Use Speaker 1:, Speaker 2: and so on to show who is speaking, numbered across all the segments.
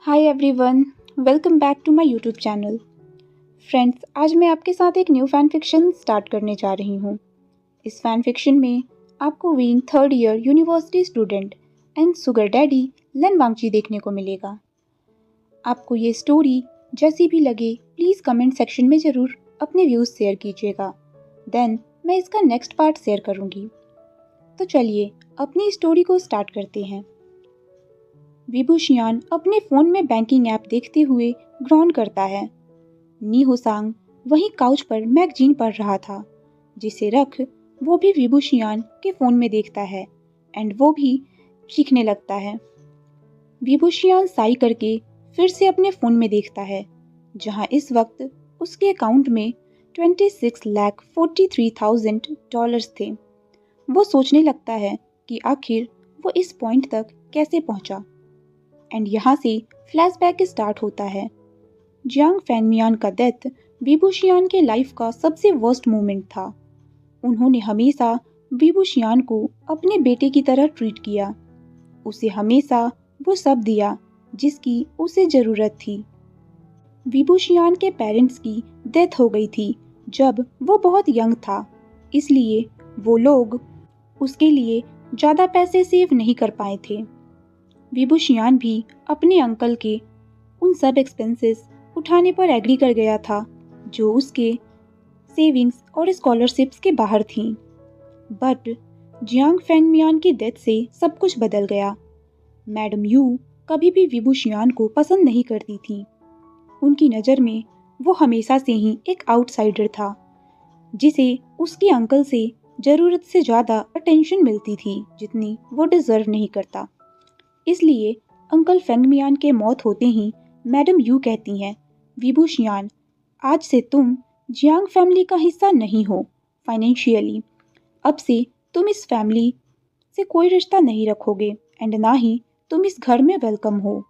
Speaker 1: Hi everyone, welcome back to my YouTube channel. Friends, आज मैं आपके साथ एक न्यू फैन फिक्शन स्टार्ट करने जा रही हूँ। इस फैन फिक्शन में आपको being third year university student and sugar daddy लन वांगची देखने को मिलेगा। आपको ये स्टोरी जैसी भी लगे प्लीज़ कमेंट सेक्शन में ज़रूर अपने व्यूज़ शेयर कीजिएगा। देन मैं इसका नेक्स्ट पार्ट शेयर करूँगी। तो चलिए अपनी स्टोरी को स्टार्ट करते हैं। विभूषियान अपने फ़ोन में बैंकिंग ऐप देखते हुए ग्रॉन करता है। नी होसांग वहीं काउच पर मैगजीन पढ़ रहा था, जिसे रख वो भी विभूषियान के फ़ोन में देखता है एंड वो भी सीखने लगता है। विभूषियान साई करके फिर से अपने फ़ोन में देखता है, जहां इस वक्त उसके अकाउंट में $26,43,000 थे। वो सोचने लगता है कि आखिर वो इस पॉइंट तक कैसे पहुंचा। एंड यहाँ से फ्लैशबैक स्टार्ट होता है। जियांग फैंगमियान का डेथ विभूषियान के लाइफ का सबसे वर्स्ट मोमेंट था। उन्होंने हमेशा विभूषियान को अपने बेटे की तरह ट्रीट किया। उसे हमेशा वो सब दिया जिसकी उसे ज़रूरत थी। विभूषियान के पेरेंट्स की डेथ हो गई थी जब वो बहुत यंग था, इसलिए वो लोग उसके लिए ज़्यादा पैसे सेव नहीं कर पाए थे। विभूषियान भी अपने अंकल के उन सब एक्सपेंसेस उठाने पर एग्री कर गया था जो उसके सेविंग्स और स्कॉलरशिप्स के बाहर थीं। बट जियांग फैंगमियान की डेथ से सब कुछ बदल गया। मैडम यू कभी भी विभूषियान को पसंद नहीं करती थी। उनकी नज़र में वो हमेशा से ही एक आउटसाइडर था, जिसे उसके अंकल से ज़रूरत से ज़्यादा अटेंशन मिलती थी जितनी वो डिज़र्व नहीं करता। इसलिए अंकल फेंगमियान के मौत होते ही मैडम यू कहती हैं, विभूषियान, आज से तुम जियांग फैमिली का हिस्सा नहीं हो फाइनेंशियली। अब से तुम इस फैमिली से कोई रिश्ता नहीं रखोगे एंड ना ही तुम इस घर में वेलकम हो।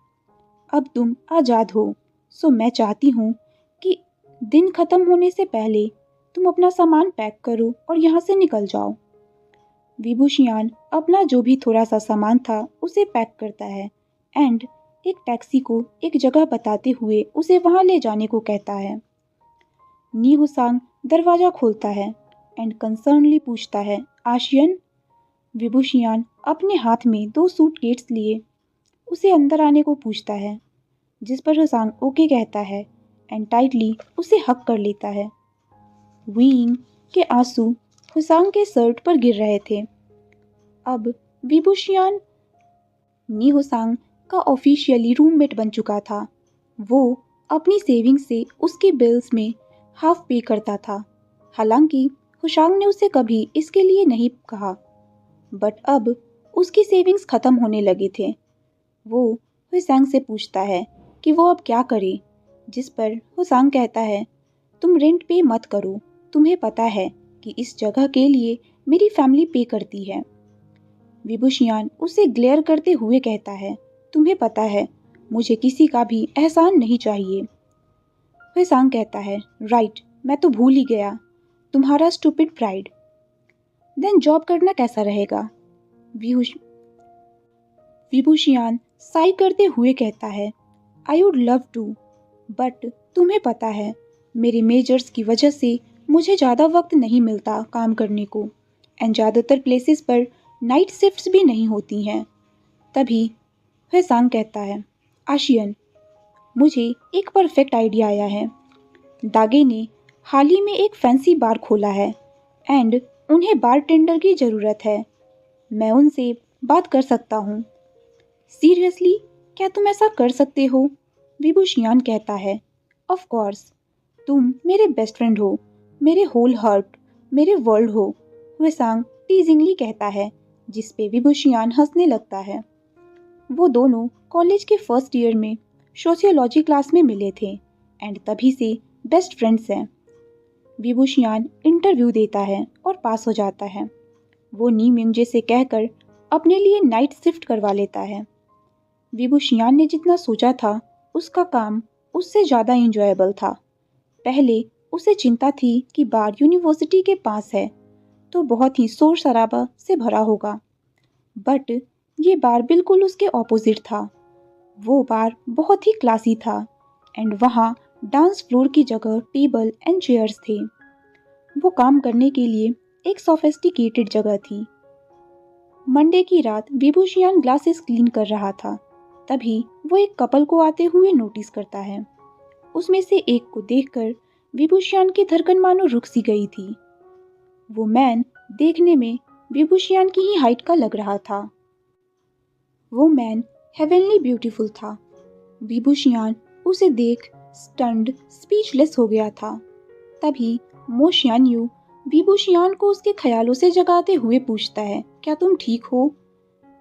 Speaker 1: अब तुम आज़ाद हो। सो मैं चाहती हूँ कि दिन ख़त्म होने से पहले तुम अपना सामान पैक करो और यहाँ से निकल जाओ। विभूषियान अपना जो भी थोड़ा सा सामान था उसे पैक करता है एंड एक टैक्सी को एक जगह बताते हुए उसे वहां ले जाने को कहता है। नी हुसांग दरवाज़ा खोलता है एंड कंसर्नली पूछता है, आशियन? विभूषियान अपने हाथ में 2 सूटकेस लिए उसे अंदर आने को पूछता है, जिस पर हुसांग ओके कहता है एंड टाइटली उसे हक कर लेता है। वीइंग के आंसू हुसांग के शर्ट पर गिर रहे थे। अब विभूषियान नी होसांग का ऑफिशियली रूममेट बन चुका था। वो अपनी सेविंग से उसके बिल्स में हाफ पे करता था। हालांकि हुसांग ने उसे कभी इसके लिए नहीं कहा, बट अब उसकी सेविंग्स ख़त्म होने लगे थे। वो हुसांग से पूछता है कि वो अब क्या करे, जिस पर हुसांग कहता है, तुम रेंट पे मत करो, तुम्हें पता है कि इस जगह के लिए मेरी फैमिली पे करती है। विभूषियान उसे ग्लेयर करते हुए कहता है, तुम्हें पता है मुझे किसी का भी एहसान नहीं चाहिए। हुसांग कहता है, राइट, मैं तो भूल ही गया, तुम्हारा स्टूपिड प्राइड। देन जॉब करना कैसा रहेगा? विभूषियान साई करते हुए कहता है, I would love to, but तुम्हें पता है मेरे मेजर्स की वजह से मुझे ज़्यादा वक्त नहीं मिलता काम करने को एंड ज़्यादातर प्लेसेस पर नाइट शिफ्ट्स भी नहीं होती हैं। तभी हुसांग कहता है, आशियन, मुझे एक परफेक्ट आइडिया आया है। दागे ने हाल ही में एक फैंसी बार खोला है एंड उन्हें बारटेंडर की ज़रूरत है। मैं उनसे बात कर सकता हूँ। सीरियसली, क्या तुम ऐसा कर सकते हो? विभूषियान कहता है, ऑफ कोर्स, तुम मेरे बेस्ट फ्रेंड हो, मेरे होल हार्ट, मेरे वर्ल्ड हो, हुसांग टीजिंगली कहता है, जिस पे विभूषियान हंसने लगता है। वो दोनों कॉलेज के फर्स्ट ईयर में सोशियोलॉजी क्लास में मिले थे एंड तभी से बेस्ट फ्रेंड्स हैं। विभूषियान इंटरव्यू देता है और पास हो जाता है। वो नी म्यूंजे से कहकर अपने लिए नाइट शिफ्ट करवा लेता है। विभूषियान ने जितना सोचा था उसका काम उससे ज़्यादा इंजॉयबल था। पहले उसे चिंता थी कि बार यूनिवर्सिटी के पास है तो बहुत ही शोर शराबा से भरा होगा, बट ये बार बिल्कुल उसके ऑपोजिट था। वो बार बहुत ही क्लासी था एंड वहाँ डांस फ्लोर की जगह टेबल एंड चेयर्स थे। वो काम करने के लिए एक सोफिस्टिकेटेड जगह थी। मंडे की रात विभूषियान ग्लासेस क्लीन कर रहा था। तभी वो एक कपल को आते हुए नोटिस करता है। उसमें से एक को देखकर विभूषियान की धड़कन मानो रुक सी गई थी। वो मैन देखने में विभूषियान की ही हाइट का लग रहा था। वो मैन हेवनली ब्यूटीफुल था। विभूषियान उसे देख स्टन्ड स्पीचलेस हो गया था। तभी मो शियानयू विभूषियान को उसके ख्यालों से जगाते हुए पूछता है, क्या तुम ठीक हो?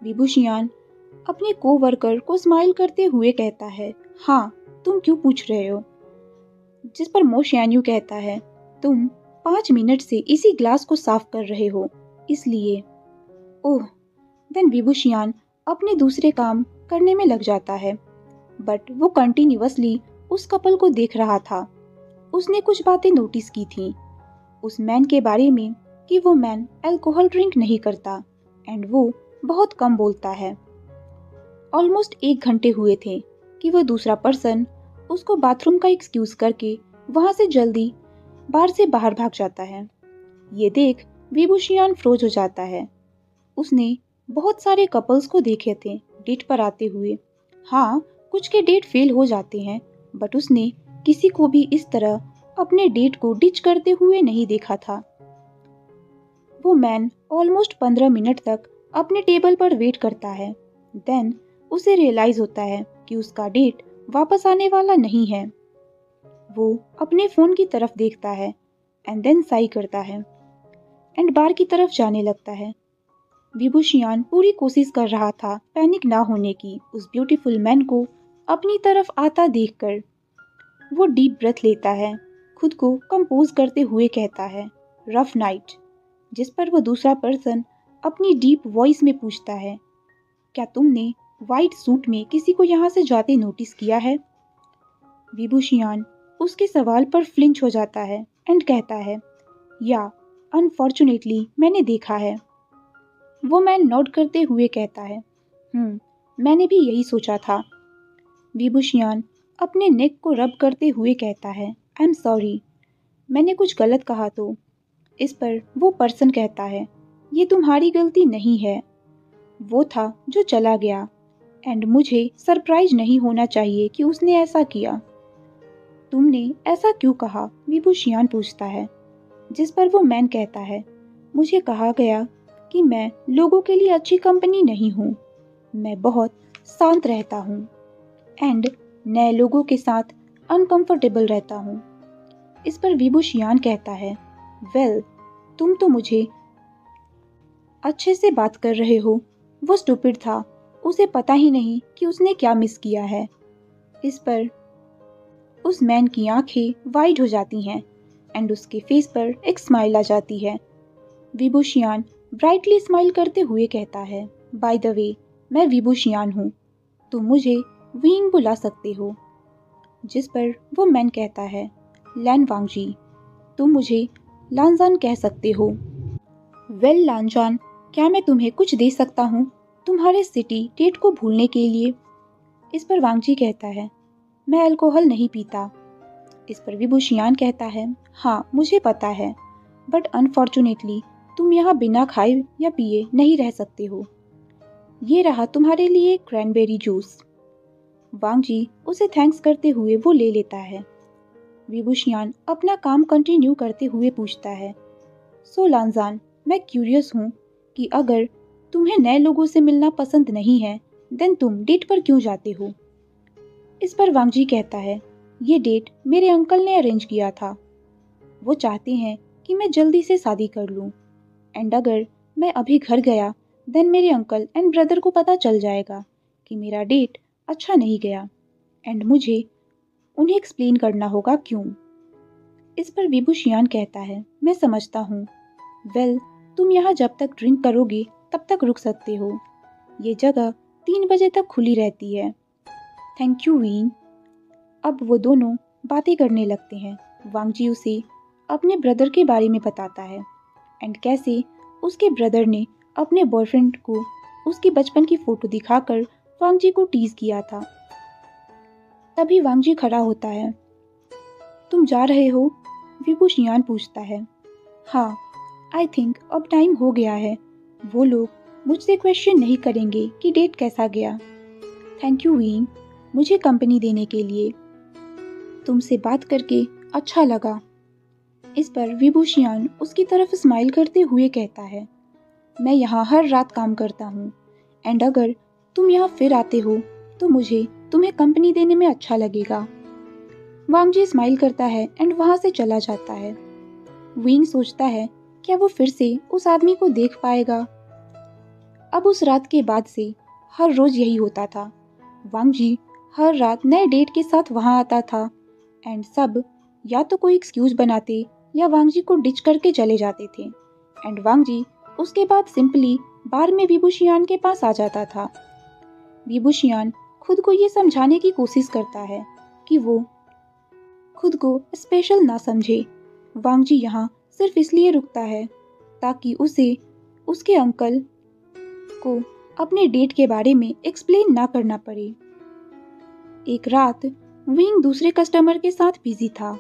Speaker 1: विभूषियान अपने कोवर्कर को स्माइल करते हुए कहता है, हाँ, तुम क्यों पूछ रहे हो? जिस पर मो शियानयू कहता है, तुम 5 मिनट से इसी ग्लास को साफ कर रहे हो, इसलिए। ओह। देन विभूषियान अपने दूसरे काम करने में लग जाता है, बट वो कंटिन्यूअसली उस कपल को देख रहा था। उसने कुछ बातें नोटिस की थी उस मैन के बारे में कि वो मैन अल्कोहल ड्रिंक नहीं करता एंड वो बहुत कम बोलता है। ऑलमोस्ट 1 घंटे हुए थे कि वो दूसरा पर्सन उसको बाथरूम का एक्सक्यूज करके वहां से जल्दी बार से बाहर भाग जाता है। ये देख विभूषियान फ्रोज हो जाता है। उसने बहुत सारे कपल्स को देखे थे डेट पर आते हुए। हाँ, कुछ के डेट फेल हो जाते हैं, बट उसने किसी को भी इस तरह अपने डेट को डिच करते हुए नहीं देखा था। वो मैन ऑलमोस्ट 15 मिनट तक अपने टेबल पर वेट करता है। देन उसे रियलाइज होता है कि उसका डेट वापस आने वाला नहीं है। वो अपने फोन की तरफ देखता है एंड देन साई करता है एंड बार की तरफ जाने लगता है। विभूषियान पूरी कोशिश कर रहा था पैनिक ना होने की उस ब्यूटीफुल मैन को अपनी तरफ आता देखकर। वो डीप ब्रेथ लेता है, खुद को कंपोज करते हुए कहता है, रफ नाइट। जिस पर वो दूसरा पर्सन अपनी डीप वॉइस में पूछता है, क्या तुमने वाइट सूट में किसी को यहाँ से जाते नोटिस किया है? विभूषियान उसके सवाल पर फ्लिंच हो जाता है एंड कहता है, या अनफॉर्चुनेटली मैंने देखा है। वो मैन नोट करते हुए कहता है, मैंने भी यही सोचा था। विभूषियान अपने नेक को रब करते हुए कहता है, आई एम सॉरी, मैंने कुछ गलत कहा तो। इस पर वो पर्सन कहता है, ये तुम्हारी गलती नहीं है, वो था जो चला गया एंड मुझे सरप्राइज नहीं होना चाहिए कि उसने ऐसा किया। तुमने ऐसा क्यों कहा? विभूषियान पूछता है। जिस पर वो मैन कहता है, मुझे कहा गया कि मैं लोगों के लिए अच्छी कंपनी नहीं हूँ, मैं बहुत शांत रहता हूँ एंड नए लोगों के साथ अनकंफर्टेबल रहता हूँ। इस पर विभूषियान कहता है, वेल, तुम तो मुझे अच्छे से बात कर रहे हो, वो स्टूपिड था, उसे पता ही नहीं कि उसने क्या मिस किया है। इस पर उस मैन की आंखें वाइड हो जाती हैं एंड उसके फेस पर एक स्माइल आ जाती है। विभूषियान ब्राइटली स्माइल करते हुए कहता है, बाय द वे, मैं विभूषियान हूँ, तुम मुझे विंग बुला सकते हो। जिस पर वो मैन कहता है, लैन वांगजी, तुम मुझे लानजान कह सकते हो। वेल लानजान, क्या मैं तुम्हें कुछ दे सकता हूँ तुम्हारे सिटी डेट को भूलने के लिए? इस पर वांगजी कहता है, मैं अल्कोहल नहीं पीता। इस पर विभूषियान कहता है, हाँ मुझे पता है, बट अनफॉर्चुनेटली तुम यहाँ बिना खाए या पिए नहीं रह सकते हो। ये रहा तुम्हारे लिए क्रैनबेरी जूस। वांगजी उसे थैंक्स करते हुए वो ले लेता है। विभूषियान अपना काम कंटिन्यू करते हुए पूछता है, सो लानजान, मैं क्यूरियस हूँ कि अगर तुम्हें नए लोगों से मिलना पसंद नहीं है, देन तुम डेट पर क्यों जाते हो? इस पर वांगजी कहता है, ये डेट मेरे अंकल ने अरेंज किया था। वो चाहते हैं कि मैं जल्दी से शादी कर लूँ एंड अगर मैं अभी घर गया देन मेरे अंकल एंड ब्रदर को पता चल जाएगा कि मेरा डेट अच्छा नहीं गया एंड मुझे उन्हें एक्सप्लेन करना होगा क्यों। इस पर विभूषियान कहता है, मैं समझता हूँ। वेल, तुम यहाँ जब तक ड्रिंक करोगे तब तक रुक सकते हो। ये जगह 3 बजे तक खुली रहती है। थैंक यू वीन। अब वो दोनों बातें करने लगते हैं। वांगजी उसे अपने ब्रदर के बारे में बताता है एंड कैसे उसके ब्रदर ने अपने बॉयफ्रेंड को उसकी बचपन की फ़ोटो दिखाकर वांगजी को टीज़ किया था तभी वांग जी खड़ा होता है। तुम जा रहे हो? विभू शियान पूछता है। हाँ, आई थिंक अब टाइम हो गया है। वो लोग मुझसे क्वेश्चन नहीं करेंगे कि डेट कैसा गया। थैंक यू वीइंग, मुझे कंपनी देने के लिए। तुमसे बात करके अच्छा लगा। इस पर विभू शियान उसकी तरफ स्माइल करते हुए कहता है, मैं यहाँ हर रात काम करता हूँ एंड अगर तुम यहाँ फिर आते हो तो मुझे तुम्हें कंपनी देने में अच्छा लगेगा। वांग जी स्माइल करता है एंड वहाँ से चला जाता है। विंग सोचता है क्या वो फिर से उस आदमी को देख पाएगा। अब उस रात के बाद से हर रोज यही होता था। वांग जी हर रात नए डेट के साथ वहाँ आता था एंड सब या तो कोई एक्सक्यूज बनाते या वांग जी को डिच करके चले जाते थे एंड वांग जी उसके बाद सिंपली बार में विभू शियान के पास आ जाता था। विभू शियान खुद को ये समझाने की कोशिश करता है कि वो खुद को स्पेशल ना समझे। वांग जी यहाँ सिर्फ इसलिए रुकता है ताकि उसे उसके अंकल को अपने डेट के बारे में एक्सप्लेन ना करना पड़े। एक रात विंग दूसरे कस्टमर के साथ बिजी था।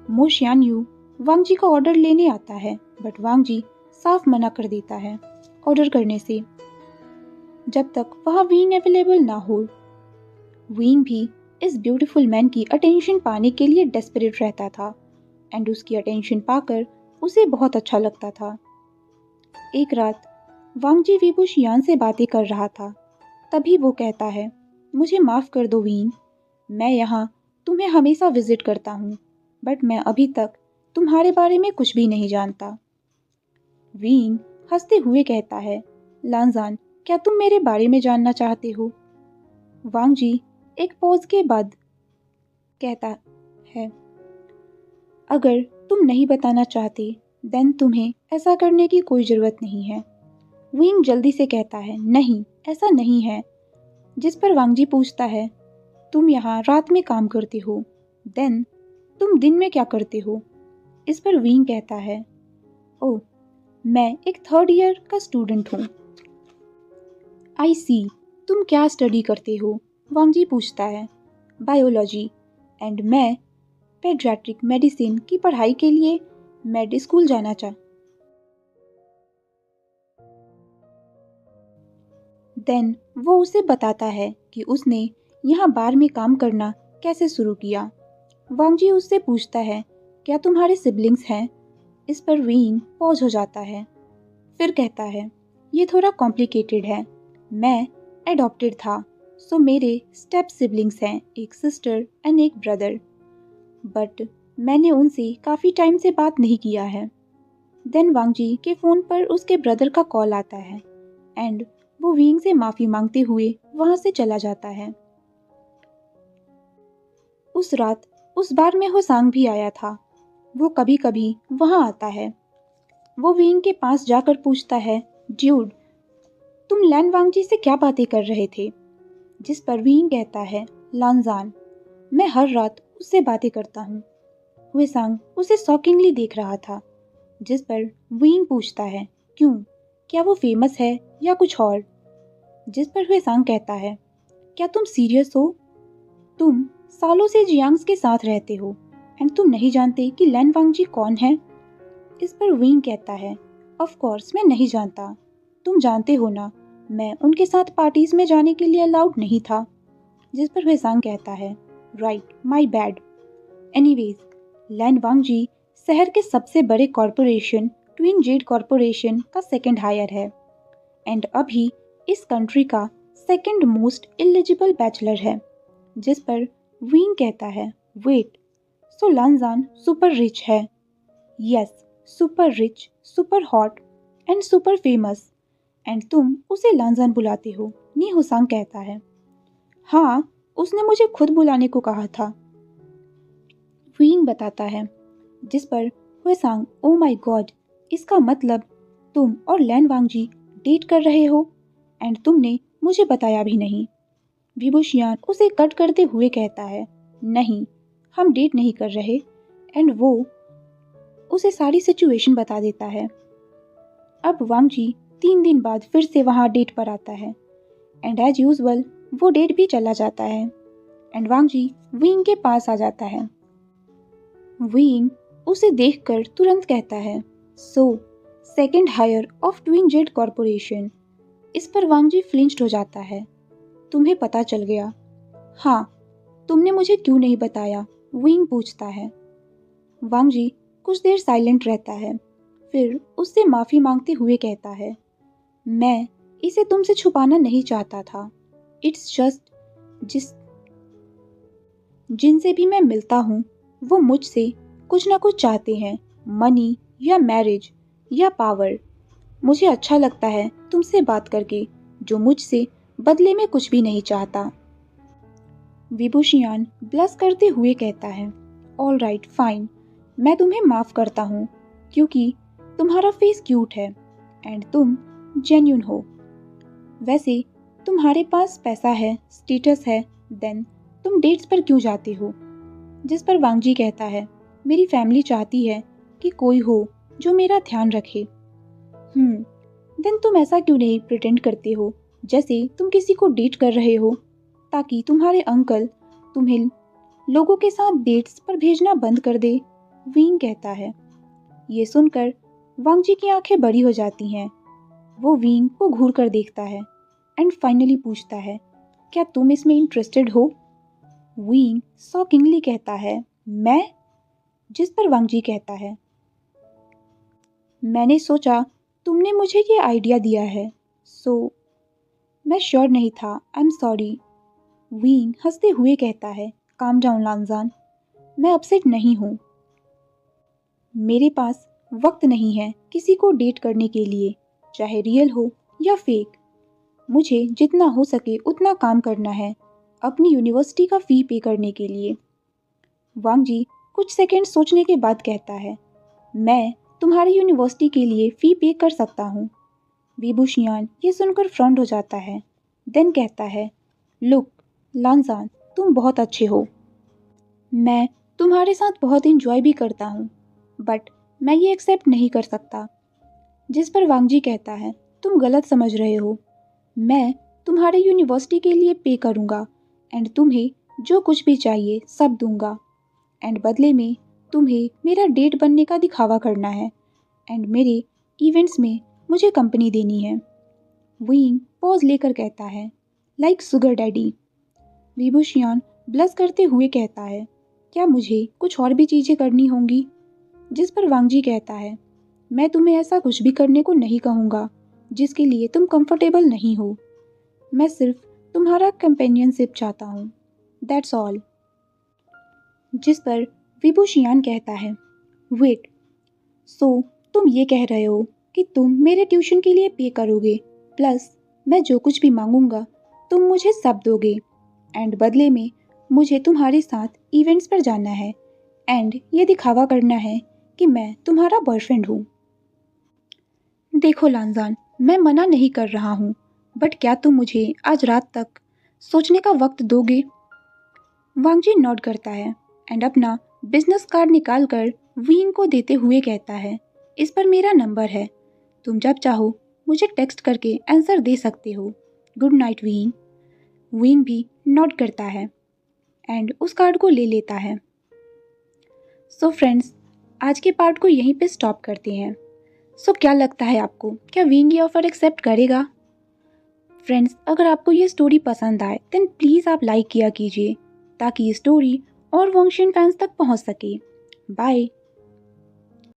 Speaker 1: मो शियान यू वांग जी का ऑर्डर लेने आता है बट वांग जी साफ मना कर देता है ऑर्डर करने से जब तक वहाँ विंग अवेलेबल ना हो। विंग भी इस ब्यूटीफुल मैन की अटेंशन पाने के लिए डेस्परेट रहता था एंड उसकी अटेंशन पाकर उसे बहुत अच्छा लगता था। एक रात वांग जी विभू शियान से बातें कर रहा था, तभी वो कहता है, मुझे माफ़ कर दो विंग, मैं यहाँ तुम्हें हमेशा विजिट करता हूँ बट मैं अभी तक तुम्हारे बारे में कुछ भी नहीं जानता। विंग हंसते हुए कहता है, लांजान क्या तुम मेरे बारे में जानना चाहते हो? वांग जी एक पॉज के बाद कहता है, अगर तुम नहीं बताना चाहते देन तुम्हें ऐसा करने की कोई ज़रूरत नहीं है। विंग जल्दी से कहता है, नहीं ऐसा नहीं है। जिस पर वांग जी पूछता है, तुम यहाँ रात में काम करते हो देन तुम दिन में क्या करते हो? इस पर विंग कहता है, ओह मैं एक थर्ड ईयर का स्टूडेंट हूँ। आई सी, तुम क्या स्टडी करते हो? वांग जी पूछता है। बायोलॉजी एंड मैं पेडियाट्रिक मेडिसिन की पढ़ाई के लिए मेड स्कूल जाना देन वो उसे बताता है कि उसने यहाँ बार में काम करना कैसे शुरू किया। वांग जी उससे पूछता है, क्या तुम्हारे सिबलिंग्स हैं? इस पर विंग पॉज हो जाता है, फिर कहता है, ये थोड़ा कॉम्प्लिकेटेड है। मैं एडॉप्टेड था सो मेरे स्टेप सिबलिंग्स हैं, एक सिस्टर एंड एक ब्रदर, बट मैंने उनसे काफ़ी टाइम से बात नहीं किया है। देन वांग जी के फ़ोन पर उसके ब्रदर का कॉल आता है एंड वो विंग से माफ़ी मांगते हुए वहाँ से चला जाता है। उस रात उस बार में होसांग भी आया था। वो कभी कभी वहाँ आता है। वो विंग के पास जाकर पूछता है, ड्यूड तुम लैन वांग जी से क्या बातें कर रहे थे? जिस पर विंग कहता है, लानजान मैं हर रात उससे बातें करता हूँ। हुएसांग उसे शॉकिंगली देख रहा था। जिस पर विंग पूछता है, क्यों, क्या वो फेमस है या कुछ और? जिस पर हुएसांग कहता है, क्या तुम सीरियस हो? तुम सालों से जियांग्स के साथ रहते हो एंड तुम नहीं जानते कि लैन वांग जी कौन है? इस पर विंग कहता है, ऑफ कोर्स मैं नहीं जानता, तुम जानते हो ना मैं उनके साथ पार्टीज में जाने के लिए अलाउड नहीं था। जिस पर हुएसांग कहता है, राइट माई बैड। एनीवेज लैन वांग जी शहर के सबसे बड़े कॉरपोरेशन ट्विन जेड कॉरपोरेशन का सेकंड हायर है एंड अभी इस कंट्री का सेकंड मोस्ट एलिजिबल बैचलर है। जिस पर विंग कहता है, वेट सो लानजान सुपर रिच है? Yes, super rich, super hot and super famous and तुम उसे लानजान बुलाते हो? नी हुसांग कहता है, हाँ उसने मुझे खुद बुलाने को कहा था। विंग बताता है। जिस पर हुएसांग, ओ माय गॉड, इसका मतलब तुम और लैन वांग जी डेट कर रहे हो एंड तुमने मुझे बताया भी नहीं। विभू शियान उसे कट करते हुए कहता है, नहीं हम डेट नहीं कर रहे एंड वो उसे सारी सिचुएशन बता देता है। अब वांग जी 3 दिन बाद फिर से वहाँ डेट पर आता है एंड एज यूजुअल वो डेट भी चला जाता है। एंड वांग जी विंग के पास आ जाता है। विंग उसे देखकर तुरंत कहता है, so second higher of twin jet corporation. इस पर वांग जी फ्लिंच्ड हो जाता है। तुम्हें पता चल गया? हाँ, तुमने मुझे क्यों नहीं बताया? विंग पूछता है। वांग जी कुछ देर साइलेंट रहता है, फिर उससे माफी मांगते हुए कहता है, मैं इसे तुमसे छुपाना नहीं चाहता था। इट्स जस्ट जिनसे भी मैं मिलता हूँ वो मुझसे कुछ ना कुछ चाहते हैं, मनी या मैरिज या पावर। मुझे अच्छा लगता है तुमसे बात करके, जो मुझसे बदले में कुछ भी नहीं चाहता। विभूषियान ब्लश करते हुए कहता है, ऑल राइट फाइन, मैं तुम्हें माफ करता हूँ क्योंकि तुम्हारा फेस क्यूट है एंड तुम जेन्यून हो। वैसे तुम्हारे पास पैसा है, स्टेटस है, देन तुम डेट्स पर क्यों जाते हो? जिस पर वांगजी कहता है, मेरी फैमिली चाहती है कि कोई हो जो मेरा ध्यान रखे। देन तुम ऐसा क्यों नहीं प्रिटेंड करते हो जैसे तुम किसी को डेट कर रहे हो, ताकि तुम्हारे अंकल तुम्हें लोगों के साथ डेट्स पर भेजना बंद कर दे? विंग कहता है। ये सुनकर वांगजी की आंखें बड़ी हो जाती हैं। वो विंग को घूर कर देखता है एंड फाइनली पूछता है, क्या तुम इसमें इंटरेस्टेड हो? विंग शॉकिंगली कहता है, मैं? जिस पर वांगजी कहता है, मैंने सोचा तुमने मुझे ये आइडिया दिया है, सो मैं श्योर नहीं था, आई एम सॉरी। विंग हंसते हुए कहता है, काम डाउन लांजान, मैं अपसेट नहीं हूँ। मेरे पास वक्त नहीं है किसी को डेट करने के लिए, चाहे रियल हो या फेक। मुझे जितना हो सके उतना काम करना है अपनी यूनिवर्सिटी का फी पे करने के लिए। वांग जी कुछ सेकंड सोचने के बाद कहता है, मैं तुम्हारी यूनिवर्सिटी के लिए फ़ी पे कर सकता हूँ। विभूषियान ये सुनकर फ्रॉन्ड हो जाता है, देन कहता है, लुक लांजान, तुम बहुत अच्छे हो, मैं तुम्हारे साथ बहुत इंजॉय भी करता हूँ, बट मैं ये एक्सेप्ट नहीं कर सकता। जिस पर वांगजी कहता है, तुम गलत समझ रहे हो, मैं तुम्हारे यूनिवर्सिटी के लिए पे करूँगा एंड तुम्हें जो कुछ भी चाहिए सब दूंगा, एंड बदले में तुम्हें मेरा डेट बनने का दिखावा करना है एंड मेरे इवेंट्स में मुझे कंपनी देनी है। विंग पॉज लेकर कहता है, लाइक सुगर डैडी। विभूषियान ब्लश करते हुए कहता है, क्या मुझे कुछ और भी चीज़ें करनी होंगी? जिस पर वांगजी कहता है, मैं तुम्हें ऐसा कुछ भी करने को नहीं कहूँगा जिसके लिए तुम कंफर्टेबल नहीं हो। मैं सिर्फ तुम्हारा कंपेनियनशिप चाहता हूँ, दैट्स ऑल। जिस पर विभूषियान कहता है, वेट, सो तुम ये कह रहे हो कि तुम मेरे ट्यूशन के लिए पे करोगे, प्लस मैं जो कुछ भी मांगूंगा तुम मुझे सब दोगे, एंड बदले में मुझे तुम्हारे साथ इवेंट्स पर जाना है एंड ये दिखावा करना है कि मैं तुम्हारा बॉयफ्रेंड हूँ। देखो लांजान, मैं मना नहीं कर रहा हूँ, बट क्या तुम मुझे आज रात तक सोचने का वक्त दोगे? वांगजी नोट करता है एंड अपना बिजनेस कार्ड निकाल कर विंग को देते हुए कहता है, इस पर मेरा नंबर है, तुम जब चाहो मुझे टेक्स्ट करके आंसर दे सकते हो। Good night wing. विंग भी नोट करता है एंड उस कार्ड को ले लेता है। सो फ्रेंड्स, आज के पार्ट को यहीं पे स्टॉप करते हैं। सो क्या लगता है आपको, क्या विंग ये ऑफर एक्सेप्ट करेगा? फ्रेंड्स, अगर आपको ये स्टोरी पसंद आए देन प्लीज़ आप लाइक किया कीजिए ताकि ये स्टोरी और वंशियन फैंस तक पहुंच सके। बाय।